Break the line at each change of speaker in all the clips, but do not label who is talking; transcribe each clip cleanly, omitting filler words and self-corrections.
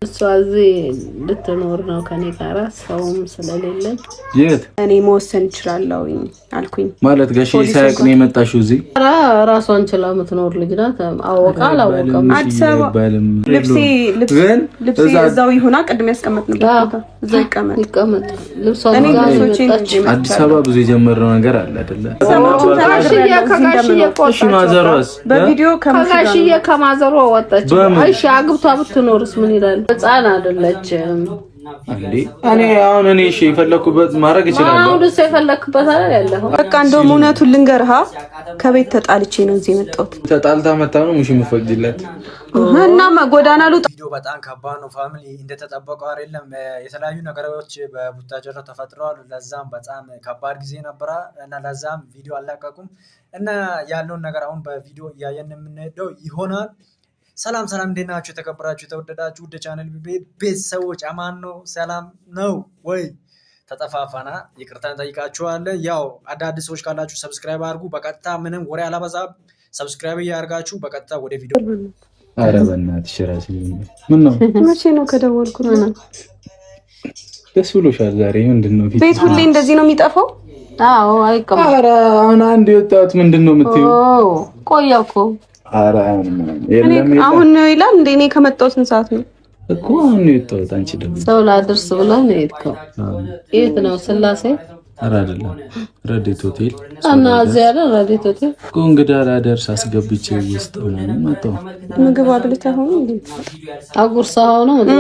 እሷዚ ልትኖር ነው ከኔ ጋር ሰውም ስለሌለኝ
የት
እኔ መወሰን እችላለሁ አልኩኝ።
ማለት ጋሽ ሳይቅ ነው የመጣሽው እዚህ?
ራሷን ችላ የምትኖር ልጅ ናት። አወቃ አላወቀም
አዲስ አበባ ልብሴ እዛው ይሁና ቅድም ያስቀመጥንበት ቦታ እዛው ይቀመጥ።
ልብሷን
አዲስ አበባ ብዙ የጀመረው ነገር አለ አይደለ?
በቪዲዮ
ከማዘሯ ወጣች። እሺ አግብቷ ብትኖርስ ምን ይላል? ህፃን አይደለችም
እንዴ? እኔ እሺ የፈለኩበት ማድረግ እችላለሁ።
አሁን እሱ የፈለክበት አይደል ያለው?
በቃ እንደውም እውነቱን ልንገርህ፣ ከቤት ተጣልቼ ነው እዚህ የመጣሁት።
ተጣልታ መጣ ነው ሙሽ የምፈቅድላት
እና ጎዳና ልውጣ።
ቪዲዮ በጣም ከባድ ነው ፋሚሊ፣ እንደተጠበቀው አይደለም። የተለያዩ ነገሮች በቡታጀራ ተፈጥረዋል። ለዛም በጣም ከባድ ጊዜ ነበረ እና ለዛም ቪዲዮ አልለቀቁም እና ያለውን ነገር አሁን በቪዲዮ እያየን የምንሄደው ይሆናል። ሰላም ሰላም፣ እንዴት ናችሁ? የተከበራችሁ የተወደዳችሁ ወደ ቻናል ቤተሰቦች አማን ነው ሰላም ነው ወይ? ተጠፋፋና ይቅርታ እንጠይቃችኋለን። ያው አዳዲስ ሰዎች ካላችሁ ሰብስክራይብ አድርጉ። በቀጥታ ምንም ወሬ አላበዛም፣ ሰብስክራይብ እያደርጋችሁ በቀጥታ ወደ ቪዲዮ።
ኧረ በእናትሽ እራሴ ምን ነው
መቼ ነው ከደወልኩ ነው?
ደስ ብሎሻል ዛሬ? ምንድነው
ቤት ሁሌ እንደዚህ ነው የሚጠፋው?
አዎ አይቀርም።
ኧረ አሁን አንድ የወጣሁት ምንድነው የምትይው?
ቆየሁ እኮ።
ኧረ
አሁን ነው ይላል እንዴ? እኔ ከመጣሁ ስንት ሰዓት ነው
እኮ? አሁን ነው የወጣሁት። አንቺ ደግሞ
ሰው ላድርስ ብለህ ነው የሄድከው? የት ነው? ስላሴ?
ኧረ አይደለም፣ ረዴት ሆቴል።
እና እዚያ አይደል ረዴት ሆቴል
እኮ እንግዳ ላደርስ አስገብቼ ውስጥ ምናምን መጣሁ።
ምግብ አብልተህ ሆኖ እንዴ?
አጉርሰኸው ነው እንዴ?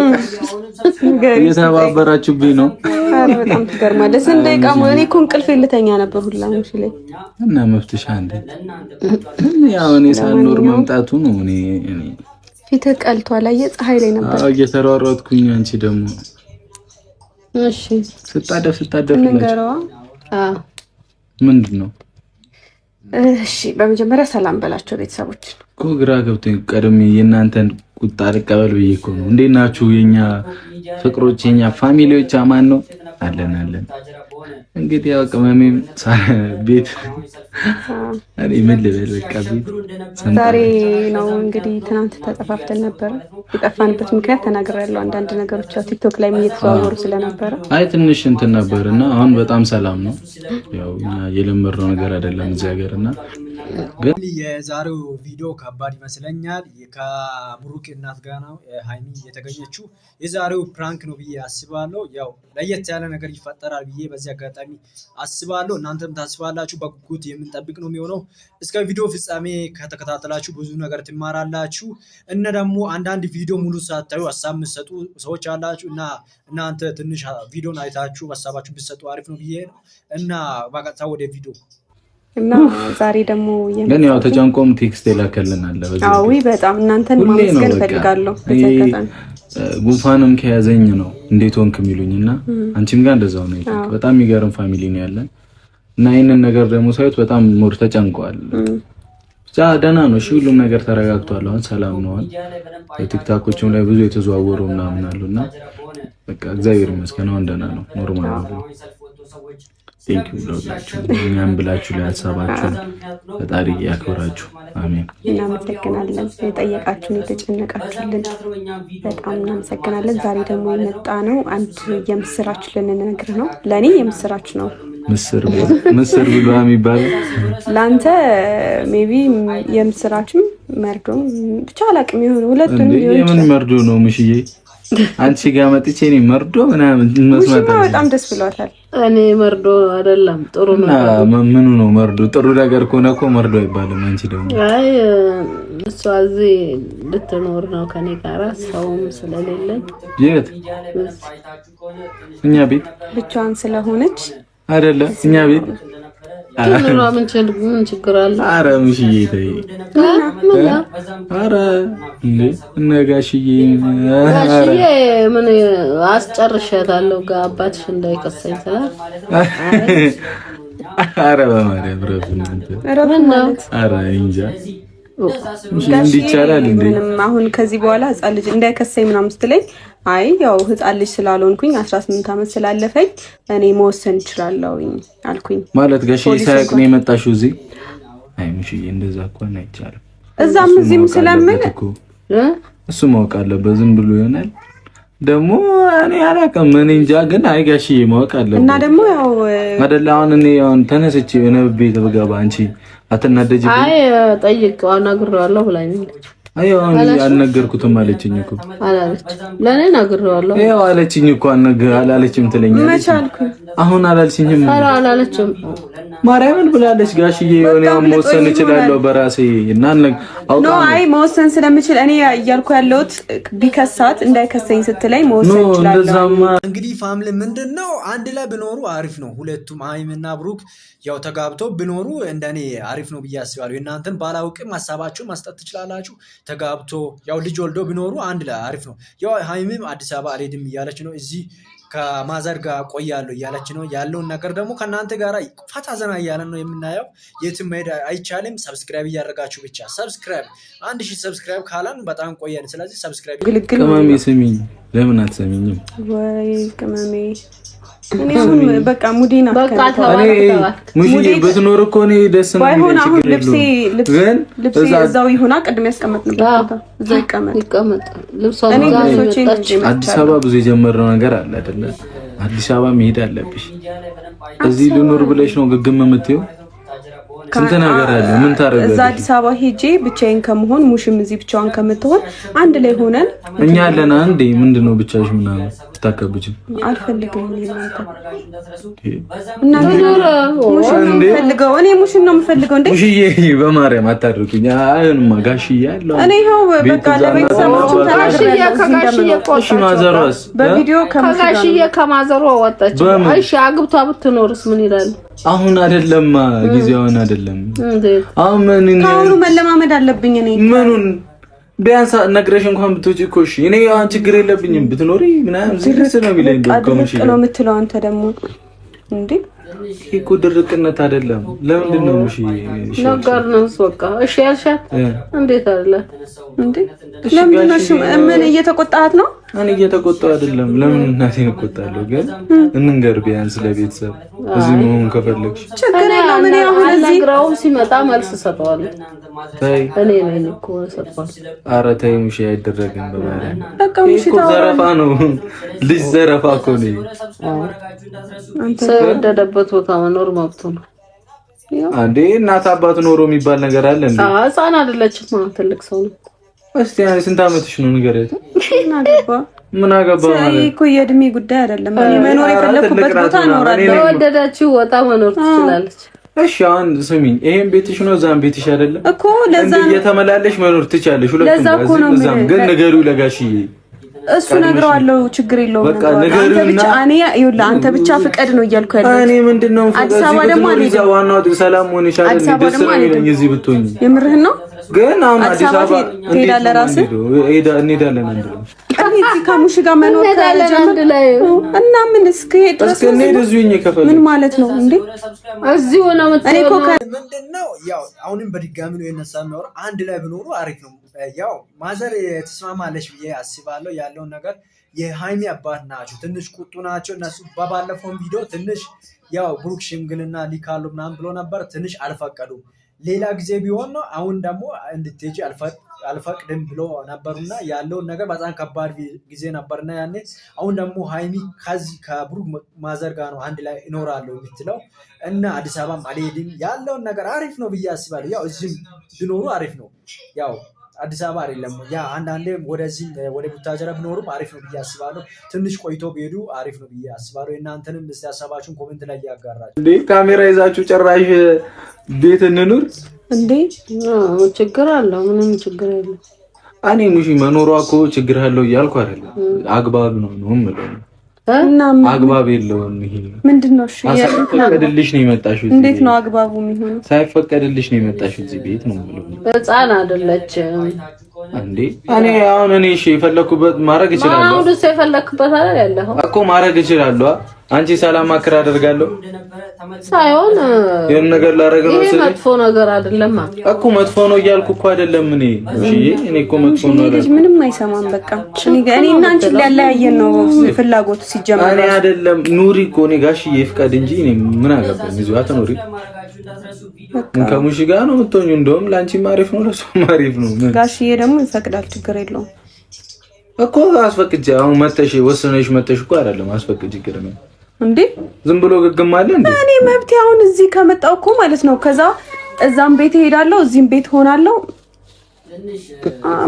እየተባበራችሁብኝ ነው።
ኧረ በጣም ትገርማለህ። ስንት ደቂቃ እኔ እኮ እንቅልፍ ልተኛ ነበር ሁላ ነው ሲለኝ
እና መፍትሻ እንዴ? ያው እኔ ሳልኖር መምጣቱ ነው። እኔ
ፊትህ ቀልቷል። አየህ ፀሐይ ላይ ነበር።
አዎ እየተሯሯጥኩኝ። አንቺ ደግሞ
እሺ
ስታደፍ
ንገረዋ።
ምንድን ነው?
እሺ በመጀመሪያ ሰላም በላቸው ቤተሰቦች።
እኮ ግራ ገብቶኝ ቀድሜ የእናንተን ቁጣ ልቀበል ብዬ እኮ ነው። እንዴት ናችሁ የኛ ፍቅሮች፣ የኛ ፋሚሊዎች? አማን ነው አለን። እንግዲህ ያው ቅመሜም ቤት እኔ ምን ልበል፣ በቃ ቤት
ዛሬ ነው እንግዲህ። ትናንት ተጠፋፍተን ነበር። የጠፋንበት ምክንያት ተናግሬያለሁ። አንዳንድ ነገሮች ያው ቲክቶክ ላይ እየተዘዋወሩ ስለነበረ
አይ ትንሽ እንትን ነበርና አሁን በጣም ሰላም ነው። ያው እኛ የለመድነው ነገር አይደለም እዚህ ሀገርና ግን
የዛሬው ቪዲዮ ከባድ ይመስለኛል። ከብሩክ እናት ጋር ነው ሃይሚ የተገኘችው። የዛሬው ፕራንክ ነው ብዬ አስባለሁ። ያው ለየት ያለ ነገር ይፈጠራል ብዬ በዚህ አጋጣሚ አስባለሁ። እናንተም ታስባላችሁ። በጉጉት የምንጠብቅ ነው የሚሆነው። እስከ ቪዲዮ ፍጻሜ ከተከታተላችሁ ብዙ ነገር ትማራላችሁ። እና ደግሞ አንዳንድ ቪዲዮ ሙሉ ሳታዩ ሀሳብ የምትሰጡ ሰዎች አላችሁ እና እናንተ ትንሽ ቪዲዮን አይታችሁ ሀሳባችሁ ብትሰጡ አሪፍ ነው ብዬ ነው እና በቀጥታ ወደ ቪዲዮ
እና ዛሬ ደግሞ
ግን ያው ተጨንቆም ቴክስት ይላከልናል።
አዎ በጣም እናንተን ማመስገን ፈልጋለሁ። በተከታታይ
ጉንፋንም ከያዘኝ ነው እንዴት ሆንክ የሚሉኝና አንቺም ጋር እንደዛው ነው። በጣም የሚገርም ፋሚሊ ነው ያለን እና ይሄንን ነገር ደግሞ ሳይት በጣም ሞር ተጨንቀዋል። ብቻ ደህና ነው። እሺ ሁሉም ነገር ተረጋግቷል። አሁን ሰላም ነው። ቲክታኮችም ላይ ብዙ የተዘዋወሩ ምናምን አሉና በቃ እግዚአብሔር ይመስገን አሁን ደህና ነው። ኖርማል ነው። ቴንክ ዩ ብላችሁ እኛም ብላችሁ ለሀሳባችሁ ፈጣሪ ያክብራችሁ። አሜን።
እናመሰግናለን። የጠየቃችሁን የተጨነቃችሁልን በጣም እናመሰግናለን። ዛሬ ደግሞ የመጣ ነው አንድ የምስራች ልንነግርህ ነው። ለእኔ የምስራች ነው። ምስር ብሎ የሚባለው
ለአንተ
ሜቢ የምስራችም መርዶም ብቻ አላውቅም። የሆነ ሁለቱንም ሊሆን
ይችላል። መርዶ ነው ምሽዬ አንቺ ጋር መጥቼ እኔ መርዶ ምናምን መስማት
በጣም ደስ ብሏታል።
እኔ መርዶ አይደለም ጥሩ ነው።
ምኑ ነው መርዶ? ጥሩ ነገር ከሆነ እኮ መርዶ አይባልም። አንቺ ደግሞ
አይ እሷ እዚህ ልትኖር ነው ከኔ ጋር ሰውም ስለሌለኝ።
የት? እኛ ቤት
ብቻዋን ስለሆነች
አይደለ? እኛ ቤት
ምን ችግር አለ?
ኧረ ሙሽዬ ተይ። ኧረ እንዴ ጋሽዬ
ምን አስጨርሻታለሁ። አባትሽ እንዳይከሰኝ ስላል
ኧረ በማርያም ኧረ እንጃ እንዲቻላል እንዴ?
አሁን ከዚህ በኋላ ህፃን ልጅ እንዳይከሰኝ ምናምን ስትለኝ አይ ያው ህፃን ልጅ ስላልሆንኩኝ 18 ዓመት ስላለፈኝ እኔ መወሰን እችላለሁ አልኩኝ።
ማለት ጋሽ ሳይቅ ነው የመጣሽው እዚህ? አይ ሙሽዬ እንደዛ እንኳን አይቻልም።
እዛም እዚህም ስለምን
እሱ ማወቅ አለበት። ዝም ብሎ ይሆናል ደግሞ እኔ አላውቅም ምን እንጃ ግን አይ ጋሽዬ ማወቅ አለበት
እና ደግሞ ያው
አይደል አሁን እኔ ተነስቼ ቤት ብገባ አንቺ አትናደጂብኝ?
አይ ጠይቀው አናግሬዋለሁ ብላኝ ነች።
አይ አልነገርኩትም አለችኝ እኮ
አላለች። ለኔ ነግሬዋለሁ
ይኸው አለችኝ እኮ አላለችም ትለኛለች።
መች አልኩኝ?
አሁን አላለችኝም?
ኧረ አላለችም።
ማርያምን ብላለች ጋሽዬ የሆነ መወሰን እችላለሁ በራሴ እና አውቃ
ነው። አይ መወሰን ስለምችል እኔ እያልኩ ያለሁት ቢከሳት እንዳይከሰኝ ስትለኝ መወሰን እችላለሁ።
እንግዲህ ፋሚሊ ምንድነው አንድ ላይ ብኖሩ አሪፍ ነው። ሁለቱም ሃይሚና ብሩክ ያው ተጋብተው ብኖሩ እንደኔ አሪፍ ነው ብዬ አስባለሁ። እናንተን ባላውቅም ሀሳባችሁ መስጠት ትችላላችሁ። ተጋብቶ ያው ልጅ ወልዶ ቢኖሩ አንድ ላይ አሪፍ ነው። ያው ሃይሚም አዲስ አበባ አልሄድም እያለች ነው፣ እዚህ ከማዘር ጋር ቆያለሁ እያለች ነው። ያለውን ነገር ደግሞ ከእናንተ ጋር ፈታ ዘና እያለን ነው የምናየው። የትም መሄድ አይቻልም። ሰብስክራይብ እያደረጋችሁ ብቻ ሰብስክራይብ 1000 ሰብስክራይብ ካላን በጣም ቆየን። ስለዚህ ሰብስክራይብ
ቅመሜ ስሚኝ፣ ለምን አትሰሚኝም?
ወይ ቅመሜ እኔም በቃ ሙዲና
በቃ
ሙዲ በትኖር እኮ ነው ደስ ነው
የሚለኝ። አሁን ልብሴ እዛው ይሁና ቅድም ያስቀመጥንበት ቦታ እዛው ይቀመጥ።
አዲስ አበባ ብዙ የጀመረው ነገር አለ አይደለ? አዲስ አበባ መሄድ አለብሽ። እዚህ ልኖር ብለሽ ነው ግግም የምትይው? ስንት ነገር አለ። ምን ታረጋለሽ?
እዛ አዲስ አበባ ሄጄ ብቻዬን ከመሆን ሙሽም እዚህ ብቻዋን ከምትሆን አንድ ላይ ሆነን
እኛ አለና እንዴ ምንድነው ብቻሽ ምናምን ተታከብጂ?
አልፈልግም እና ሙሽን ነው የምፈልገው። እኔ ሙሽን ነው የምፈልገው። እንዴ
ሙሽዬ በማርያም አታድርኩኝ። አይሆንማ ጋሽዬ ያለው
እኔ ይኸው በቃ ለቤተሰቦቹ
እሺ ማዘሯስ
በቪዲዮ
ከጋሽዬ ከማዘሯ ወጣች። እሺ አግብቷ ብትኖርስ ምን ይላል?
አሁን አይደለማ ጊዜውን አይደለም። አሁን
ካሁኑ መለማመድ አለብኝ። እኔ
ምኑን ቢያንስ ነግረሽ እንኳን ብትወጪ እኮ እሺ እኔ ያን ችግር የለብኝም ብትኖሪ ምናምን ዝርስ ነው የሚለኝ።
ድርቅ ነው የምትለው አንተ ደግሞ እንዴ?
እኮ ድርቅነት አይደለም። ለምንድን ነው እሺ
ነገር ነው በቃ እሺ ያልሻት እንዴት አይደለ እንዴ?
ለምን ነው ምን እየተቆጣሃት ነው?
እኔ እየተቆጣሁ አይደለም። ለምን እናቴን እቆጣለሁ? ግን እንንገር ቢያንስ ለቤተሰብ እዚህ መሆን ከፈለግሽ
ችግር የለውም። እኔ አሁን እዚህ
ግራውም ሲመጣ መልስ ሰጠዋለሁ።
ተይ
እኔ ነኝ እኮ ሰጠዋለሁ።
ኧረ ተይ ሙሽ አይደረግም። በማርያም
በቃ ሙሽ
ዘረፋ ነው። ልጅ ዘረፋ እኮ ነው።
ሰው የወደደበት ቦታ መኖር መብቱ ነው።
አንዴ እናት አባት ኖሮ የሚባል ነገር አለ እንዴ?
ህፃን አይደለችም፣ ትልቅ ሰው ነው።
እስቲ ስንት አመትሽ ነው ንገረኝ። ምን አገባ
ማለት እኮ የእድሜ ጉዳይ አይደለም። እኔ መኖር የፈለኩበት ቦታ እኖራለሁ።
የወደዳችሁ ቦታ መኖር ትችላለች።
እሺ አሁን ስሚኝ፣ ይሄን ቤትሽ ነው እዛም ቤትሽ አይደለም
እኮ ለዛ
እንዴ እየተመላለሽ መኖር ትችላለሽ። ሁለቱም እዛም ግን ንገሪው ለጋሽዬ
እሱ ነግረዋለሁ። ችግር የለውም።
በቃ ንገሪው እና
እኔ ይኸውልህ አንተ ብቻ ፍቀድ ነው እያልኩ ያለው።
እኔ ምንድነው
አዲስ አበባ ደግሞ
ዋናው ሰላም ሆነ ይሻላል። ደስ ነው የሚለኝ እዚህ ብትሆኚ።
የምርህን ነው?
ግን አሁን አዲስ አበባ
ትሄዳለህ ራስህ?
እንሄዳለን አንድ ላይ
እዚህ ከሙሽ ጋር መኖር
አንድ ላይ
እና ምን እስከሄድ ድረስ ምን ማለት ነው እንዴ?
እዚህ ሆነ
እኔ እኮ
ምንድነው ያው አሁንም በድጋሚ ነው የነሳ የሚያወራ አንድ ላይ ብኖሩ አሪፍ ነው። ያው ማዘር ተስማማለች ብዬ አስባለሁ። ያለውን ነገር የሃይሚ አባት ናቸው፣ ትንሽ ቁጡ ናቸው እነሱ። በባለፈው ቪዲዮ ትንሽ ያው ብሩክ ሽምግልና ሊካሉ ምናምን ብሎ ነበር፣ ትንሽ አልፈቀዱም። ሌላ ጊዜ ቢሆን ነው። አሁን ደግሞ እንድትሄጂ አልፈቅድም ብሎ ነበሩና ያለውን ነገር በጣም ከባድ ጊዜ ነበርና ያኔ። አሁን ደግሞ ሃይሚ ከዚህ ከብሩክ ማዘር ጋር ነው አንድ ላይ እኖራለሁ የምትለው እና አዲስ አበባም አልሄድም። ያለውን ነገር አሪፍ ነው ብዬ አስባለሁ። ያው እዚህም ቢኖሩ አሪፍ ነው። ያው አዲስ አበባ አይደለም ያ አንዳንዴ ወደዚህ ወደ ቡታጀራ ቢኖሩም አሪፍ ነው ብዬ አስባለሁ። ትንሽ ቆይቶ ቢሄዱ አሪፍ ነው ብዬ አስባለሁ። እናንተንም እስቲ ሀሳባችሁን ኮሜንት ላይ ያጋራችሁ።
እንዴ ካሜራ ይዛችሁ ጭራሽ ቤት እንኑር እንዴ?
ችግር አለው? ምንም ችግር የለም።
እኔ ሙሽ መኖሯ እኮ ችግር አለው እያልኩ አይደለም። አግባብ ነው የምለው
እና
አግባብ የለውም። ይሄ
ምንድነው? እሺ
ሳይፈቀድልሽ ነው የመጣሽው።
እንዴት ነው አግባቡ የሚሆነው?
ሳይፈቀድልሽ ነው የመጣሽው እዚህ ቤት ነው የምለው።
ህፃን አይደለችም
እንዴ? እኔ እሺ የፈለኩበት ማድረግ እችላለሁ።
አሁን እሱ የፈለክበት አይደል ያለው
እኮ ማድረግ እችላለሁ። አንቺ ሰላም ማክራ አደርጋለሁ
ሳይሆን
የሆነ ነገር ላደርግ ነው።
ይሄ መጥፎ ነገር አይደለም
እኮ መጥፎ ነው እያልኩ እኮ አይደለም። እኔ እኮ መጥፎ ነው
ልጅ ምንም አይሰማም። በቃ እኔ እና አንቺ ሊያለያየን ነው ፍላጎቱ ሲጀመር።
እኔ አይደለም ኑሪ እኮ እኔ ጋሽዬ ይፍቀድ እንጂ እኔ ምን አገባኝ። እዚሁ አትኖሪ ከሙሽ ጋር ነው የምትሆኚው። እንደውም ለአንቺም አሪፍ ነው ለእሷም አሪፍ ነው።
ጋሽዬ ደግሞ ይፈቅዳል፣ ችግር የለውም
እኮ አስፈቅጄ አሁን መተሽ ወሰነሽ መተሽ እኮ አይደለም አስፈቅጄ ግርም
እንዴ
ዝም ብሎ ግግም አለ እንዴ?
እኔ መብቴ አሁን እዚህ ከመጣው እኮ ማለት ነው። ከዛ እዛም ቤት እሄዳለሁ እዚህም ቤት ሆናለሁ።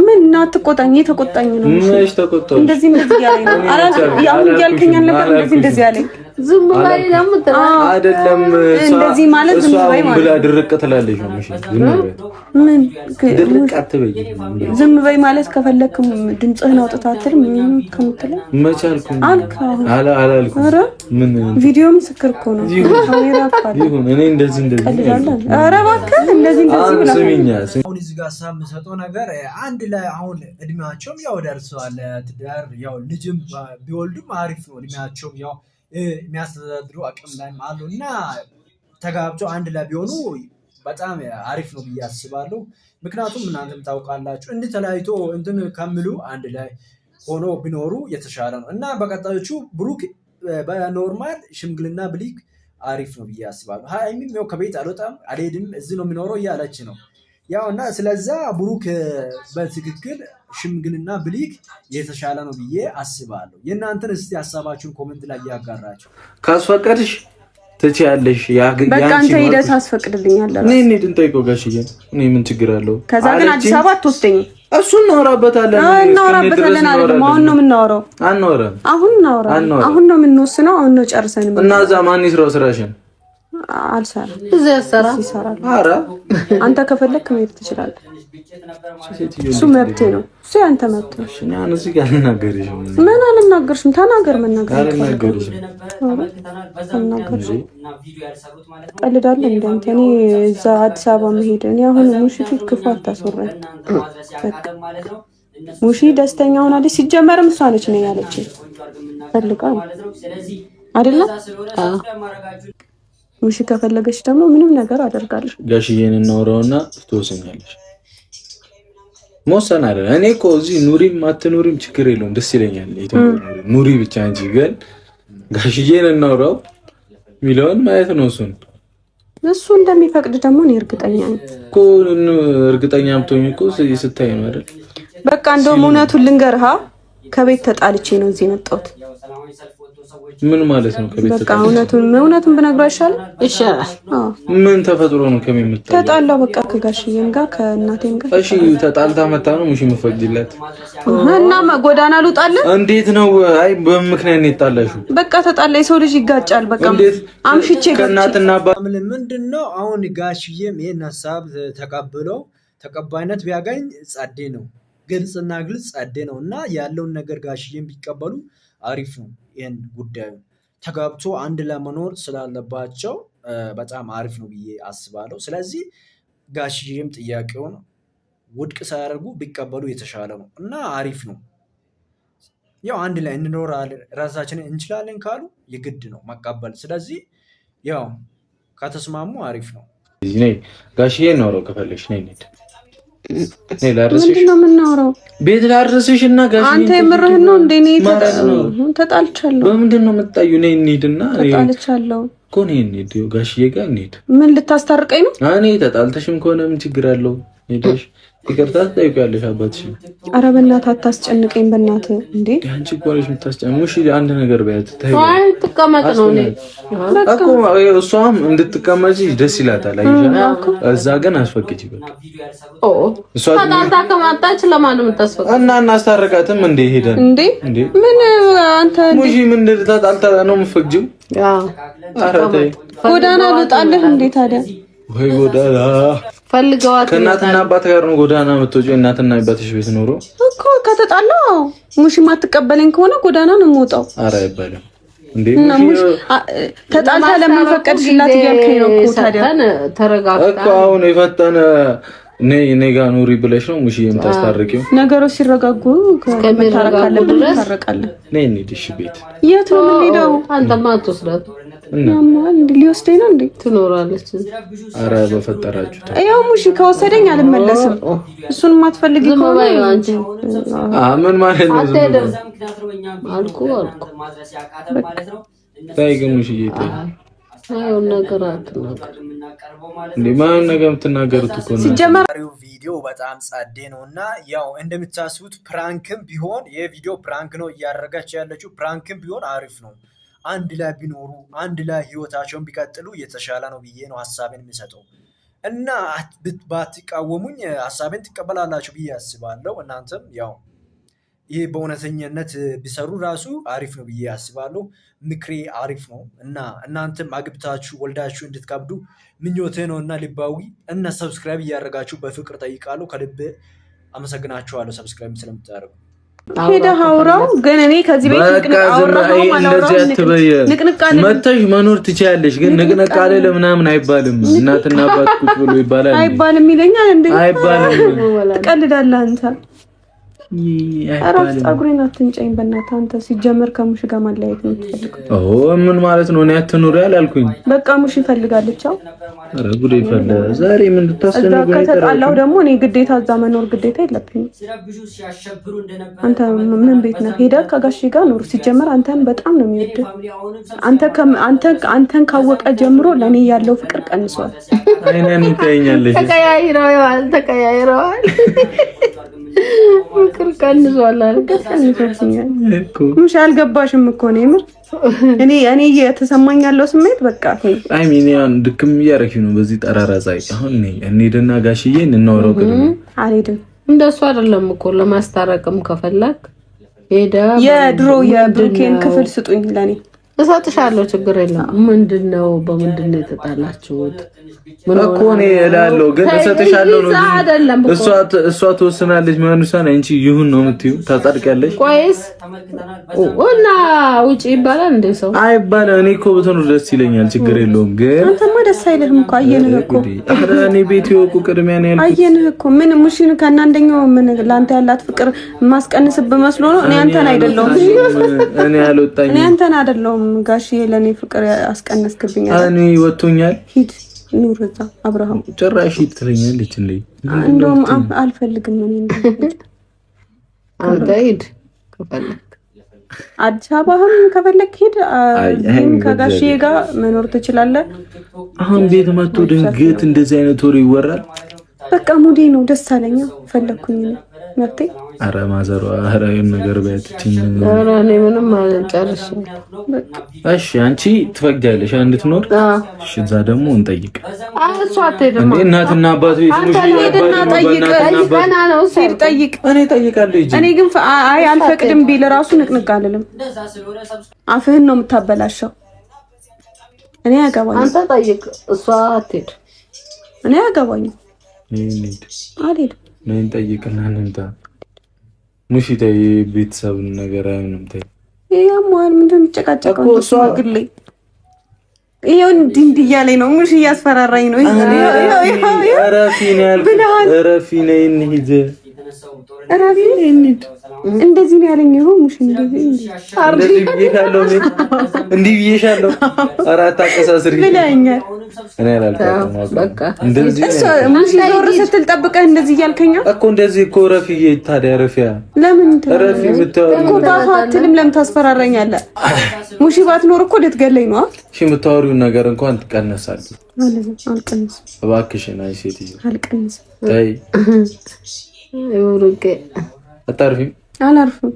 ምን አትቆጣኝ፣ የተቆጣኝ ነው።
ምንሽ ተቆጣው?
እንደዚህ ያለኝ ነው። አሁን ያልከኝ ነበር እንደዚህ ያለኝ
ዝም ብላይ ለምት
አይደለም
እንደዚህ ማለት ዝም ብላይ ማለት
ብላ ድርቅ ትላለሽ ነው። እሺ ዝም በይ
ምን
ድርቅ አትበይ።
ዝም በይ ማለት ከፈለክ ድምጽህን አውጥታ አትልም ከምትለው
መቻልኩኝ አላልኩም። ምን
ቪዲዮ ምስክር እኮ ነው። ካሜራ አፋል
ይሁን እኔ እንደዚህ
ኧረ እባክህ እንደዚህ ብላ
ስሚኛ።
አሁን እዚህ ጋር ሀሳብ የምሰጠው ነገር አንድ ላይ አሁን እድሜያቸውም ያው ደርሰዋል። ትዳር ያው ልጅም ቢወልዱም አሪፍ ነው። እድሜያቸውም ያው የሚያስተዳድሩ አቅም ላይ አሉ እና ተጋብተው አንድ ላይ ቢሆኑ በጣም አሪፍ ነው ብዬ አስባለሁ። ምክንያቱም እናንተም ታውቃላችሁ እንዲህ ተለያይቶ እንትን ከሚሉ አንድ ላይ ሆኖ ቢኖሩ የተሻለ ነው እና በቀጣዮቹ ብሩክ በኖርማል ሽምግልና ብሊክ አሪፍ ነው ብዬ አስባለሁ። ሀይሚም ያው ከቤት አልወጣም አልሄድም እዚህ ነው የሚኖረው እያለች ነው ያው እና ስለዛ ብሩክ በትክክል ሽምግልና ብሊክ የተሻለ ነው ብዬ አስባለሁ። የእናንተን እስቲ ሀሳባችሁን ኮሜንት ላይ ያጋራችሁ።
ካስፈቀድሽ ትችያለሽ።
በቃ አንተ ሄደህ ታስፈቅድልኛለህ።
እኔ እንጠይቀው ጋሽዬ እኔ ምን ችግር አለው?
ከዛ ግን አዲስ አበባ አትወስደኝም።
እሱን እናወራበታለን
አይደለም አሁን ነው የምናወራው።
አንወራም።
አሁን ነው የምንወስነው። አሁን ነው ጨርሰን
እና እዛ ማን ይስራው ስራሽን?
አልሰራም።
እዚህ
ይሰራል።
ኧረ
አንተ ከፈለክ መሄድ ትችላለህ። እሱ መብቴ ነው። እሱ ያንተ መብት ነው።
እኛ እዚህ ጋር አልናገርሽም።
ምን አልናገርሽም? ተናገር። መናገር
አልናገርሽም።
ቀልዳለህ እንደ አንተ። እኔ እዛ አዲስ አበባ መሄድ እኔ አሁን ሙሺ ፊት ክፉ አታስወራኝ። ሙሺ ደስተኛ ሆናለች። ሲጀመርም እሷ ነች ነው ያለችኝ። ፈልጋ አይደለም ሙሺ ከፈለገች ደግሞ ምንም ነገር አደርጋለሁ።
ጋሽዬን እናወራውና ትወሰኛለሽ። መወሰን አይደል? እኔ እኮ እዚህ ኑሪም አትኑሪም ችግር የለውም ደስ ይለኛል። ኑሪ ብቻ እንጂ ግን ጋሽዬን እናወራው ሚሊዮን ማየት ነው።
እሱ እንደሚፈቅድ ደግሞ እኔ እርግጠኛ ነኝ
እኮ። እርግጠኛ ብትሆኚ እኮ ስታይ ነው አይደል?
በቃ እንደውም እውነቱን ልንገርህ፣ ከቤት ተጣልቼ ነው እዚህ የመጣሁት።
ምን ማለት ነው? ከቤት
በቃ እውነቱን ብነግረው ይሻላል።
ምን ተፈጥሮ ነው ከሚመጣው?
ተጣላው በቃ ከጋሽዬም ጋር ከእናቴም ጋር።
እሺ ተጣልታ መጣ ነው ሙሽ የምፈቅድላት
እና ጎዳና ልውጣለን?
እንዴት ነው? አይ በምክንያት ነው የጣላሽው?
በቃ ተጣላ። የሰው ልጅ ይጋጫል። በቃ አምሽቼ
ከእናትና
ምንድነው አሁን ጋሽዬም ይሄን ሀሳብ ተቀብለው ተቀባይነት ቢያገኝ ጸዴ ነው። ግልጽና ግልጽ ጸዴ ነው እና ያለውን ነገር ጋሽዬም ቢቀበሉ አሪፍ ነው። ይህን ጉዳዩ ተጋብቶ አንድ ለመኖር ስላለባቸው በጣም አሪፍ ነው ብዬ አስባለሁ። ስለዚህ ጋሽዬም ጥያቄውን ውድቅ ሳያደርጉ ቢቀበሉ የተሻለ ነው እና አሪፍ ነው። ያው አንድ ላይ እንኖራለን ራሳችንን እንችላለን ካሉ የግድ ነው መቀበል። ስለዚህ ያው ከተስማሙ አሪፍ ነው።
ጋሽዬ እናውራው ከፈለሽ ነይ እንሂድ።
ምንድን ነው የምናወራው?
ቤት ላድርስሽ እና ጋሽ
አንተ የምርህን ነው እንዴ? ተጣልቻለሁ።
በምንድን ነው የምትጣዩ? ነይ እንሂድና
ተጣልቻለሁ
እኮ ነይ እንሂድ። ጋሽዬ ጋር እንሂድ።
ምን ልታስታርቀኝ ነው?
እኔ ተጣልተሽም ከሆነ ምን ችግር አለው? ሄደሽ ይቅርታ ትጠይቂያለሽ አባትሽን።
ኧረ በእናትህ አታስጨንቀኝ በእናትህ። እንዴ አንቺ
እኮ ነሽ የምታስጨንቀው። እሺ አንድ ነገር በያት።
አይ ትቀመጥ ነው
እኮ እሷም እንድትቀመጪ ደስ ይላታል። አይሻ እዛ ግን አስፈቅጂ በቃ።
እሷ ታታ ከማጣች ለማንም ተስፈቅ
እና እናስታርቃትም እንዴ ሄደን
እንዴ ምን አንተ
ሙጂ ምን ተጣልታ ነው የምትፈቅጂው? ኧረ ተይ
ጎዳና ልውጣልህ እንዴ ታዲያ?
ወይ ጎዳና
ፈልገዋት
ከእናትና አባት ጋር ነው ጎዳና የምትወጪው? እናትና አባትሽ ቤት ኖሮ
እኮ ከተጣላው ሙሽ ማትቀበለኝ ከሆነ ጎዳና ነው የምወጣው።
ኧረ አይባልም እንዴ
ሙሽ ተጣልታ ለምን ፈቀድሽላት እያልከኝ ነው እኮ ታዲያ?
ተረጋግታ
እኮ አሁን የፈጠነ ነይ ጋር ኑሪ ብለሽ ነው ሙሽ የምታስታርቂው?
ነገሮች ሲረጋጉ ከመታረቃለብን ታረቃለን።
ነይ እንሂድ። እሺ ቤት
የት ነው የምንሄደው?
አንተማ አትወስዳት
ያማል እንዴ? ሊወስደኝ ነው እንዴ?
ትኖራለች።
ኧረ በፈጠራችሁ
ያው ሙሽ ከወሰደኝ አልመለስም። እሱን ማትፈልጊ ከሆነ
ምን ማለት ነው?
አልኩ
ታይ ግን ሙሽዬ ታይ
አይሆን ነገር አትናገር
እንዴ ማን ነገር የምትናገሩት እኮ ነው።
ሲጀመረው
ቪዲዮ በጣም ጸዴ ነውና ያው እንደምታስቡት ፕራንክም ቢሆን የቪዲዮ ፕራንክ ነው እያደረጋች ያለችው። ፕራንክም ቢሆን አሪፍ ነው። አንድ ላይ ቢኖሩ አንድ ላይ ህይወታቸውን ቢቀጥሉ የተሻለ ነው ብዬ ነው ሀሳቤን የሚሰጠው እና ባትቃወሙኝ ሀሳቤን ትቀበላላችሁ ብዬ አስባለሁ። እናንተም ያው ይህ በእውነተኛነት ቢሰሩ ራሱ አሪፍ ነው ብዬ አስባለሁ። ምክሬ አሪፍ ነው እና እናንተም አግብታችሁ ወልዳችሁ እንድትከብዱ ምኞቴ ነው እና ልባዊ እና ሰብስክራይብ እያደረጋችሁ በፍቅር ጠይቃለሁ። ከልብ አመሰግናችኋለሁ ሰብስክራይብ ስለምታደርጉ።
ሄደህ አውራው ግን እኔ ከዚህ ቤት
መተሽ መኖር ትችያለሽ፣ ግን ንቅንቅ አለ ለምናምን አይባልም። እናትና አባት ቁጭ ብሎ ይባላል
አይባልም ይለኛል እንዴ?
አይባልም።
ትቀልዳለህ አንተ። አራስ ጸጉሬን አትንጨኝ በእናትህ አንተ። ሲጀመር ከሙሽ ጋር ማለያየት ነው የምትፈልገው?
ምን ማለት ነው? እኔ አትኑሪ አላልኩኝ።
በቃ ሙሽ ይፈልጋለች።
ኧረ ጉዴ ፈለ ዛሬ ምን ልታስነግረኝ?
ከተጣላሁ ደግሞ እኔ ግዴታ እዛ መኖር ግዴታ የለብኝም። አንተ ምን ቤት ነህ? ሄደህ ከጋሼ ጋር ኑር። ሲጀመር አንተን በጣም ነው የሚወድህ። አንተን ካወቀ ጀምሮ ለኔ ያለው ፍቅር ቀንሷል።
አይነን ይተኛለሽ።
ተቀያይረዋል ፍቅር ቀንሷል
እኮ። ሙሽ አልገባሽም እኮ ነው የምር። እኔ የተሰማኝ ያለው ስሜት በቃ
አይ ሚኒያን ድክም እያደረግሽ ነው በዚህ ጠራራ ፀሐይ። አሁን እንሂድና ጋሽዬን እናወራው።
አልሄድም።
እንደሱ አይደለም እኮ ለማስታረቅም ከፈለክ ሄዳ
የድሮ የብሩኬን ክፍል ስጡኝ ለኔ
እሰጥሻለሁ። ችግር የለም። ምንድነው በምንድነው የተጣላችሁት?
እኮ እኔ እላለሁ ግን እሰጥሻለሁ ነው። እሷ ትወስናለች። ማንሳን አንቺ ይሁን ነው የምትይው። ታጸድቂያለሽ።
ቆይስ እና ውጪ ይባላል እንደ ሰው
አይባልም። እኔ እኮ ብትኖር ደስ ይለኛል። ችግር የለውም። ግን
አንተማ ደስ አይልህም እኮ አየንህ እኮ።
አረ እኔ ቤት ይወቁ ቅድሚያ ነው ያልኩት።
አየንህ እኮ ምን ሙሽን ከናንደኛው ምን ላንተ ያላት ፍቅር ማስቀንስብ መስሎ ነው። እኔ አንተን አይደለሁም።
እኔ አልወጣኝም።
እኔ አንተን አይደለሁም። ጋሽዬ ለኔ ፍቅር አስቀነስክብኛል።
እኔ ወጥቶኛል።
ሂድ ኑር እዛ አብርሃም።
ጭራሽ ሂድ ትለኛለች እንዴ?
እንደውም አልፈልግም።
አንተ ሂድ ከፈለክ
አዲስ አበባም ከፈለክ ሂድ። ከጋሽዬ ጋር መኖር ትችላለህ።
አሁን ቤት መጥቶ ድንገት እንደዚህ አይነት ወሬ ይወራል።
በቃ ሙዴ ነው። ደስ አለኝ። ፈለኩኝ ነው መብቴ።
አረ ማዘሯ አረ ነገር በያትችኝ።
አረ እኔ ምንም አልጨርሽ።
እሺ አንቺ ትፈቅጃለሽ እንድትኖር? እሺ እዛ ደግሞ እንጠይቅ።
እሷ አትሄድም።
እናትና አባት ቤት ነው።
ጠይቅ።
እኔ እጠይቃለሁ።
እኔ ግን አይ አልፈቅድም ቢል ራሱ ንቅንቅ አልልም። አፍህን ነው የምታበላሸው። እኔ ያገባኝ።
አንተ ጠይቅ። እሷ አትሄድ።
እኔ ያገባኝ። አልሄድም።
ነኝ ጠይቅና እንምጣ። ሙሽ ተይ፣ ቤተሰብን ነገር አይሆንም። ተይ
ያሟል። ምንድን ነው የምትጨቃጨቀው? እሷ ግሌ ይሄው እንዲህ እያለኝ ነው። ሙሽ እያስፈራራኝ ነው።
እረፊ ነው ያልኩት። እረፊ ነይ እንሂድ።
እረፊ እንሂድ። እንደዚህ ነው ያለኝ። ይሁን ሙሽ እንደዚህ
እንዲህ ብዬሻለሁ። አራት አቀሳስሪ
ብለኸኛል።
እኔ አላልኩም።
በቃ
እንደዚህ እሷ ሙሽ ዞር ስትል ጠብቀህ እንደዚህ እያልከኝ
እኮ እንደዚህ እኮ ረፊዬ። ታዲያ ረፊያ
ለምን
ረፊ የምታወሪው
እኮ ባፋ አትልም? ለምን ታስፈራራኛለህ? ሙሽ ባትኖር እኮ ልትገለኝ ነው።
እሺ የምታወሪውን ነገር እንኳን ትቀነሳለች።
አልቀንስም።
እባክሽን አይ ሴትዮ
አልቀንስም።
ተይ
ይወርቀ
አታርፊም?
አላርፍም።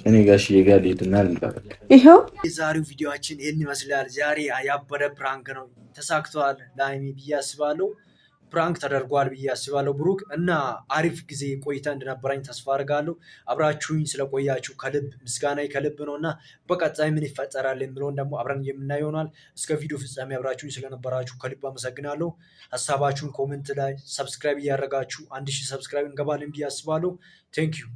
እኔ ጋሽዬ ጋር ልሄድና ልንጠብቅ።
ይሄው
የዛሬው ቪዲዮአችን ይህን ይመስላል። ዛሬ ያበደ ፕራንክ ነው። ተሳክቷል ለሀይሚ ብዬ አስባለሁ። ፕራንክ ተደርጓል ብዬ አስባለሁ። ብሩክ እና አሪፍ ጊዜ ቆይታ እንደነበረኝ ተስፋ አድርጋለሁ። አብራችሁኝ ስለቆያችሁ ከልብ ምስጋና ከልብ ነው እና በቀጣይ ምን ይፈጠራል የሚለውን ደግሞ አብረን የምናየው ይሆናል። እስከ ቪዲዮ ፍጻሜ አብራችሁኝ ስለነበራችሁ ከልብ አመሰግናለሁ። ሀሳባችሁን ኮሜንት ላይ ሰብስክራይብ እያደረጋችሁ 1000 ሰብስክራይብ እንገባለን ብዬ አስባለሁ። ቴንክ ዩ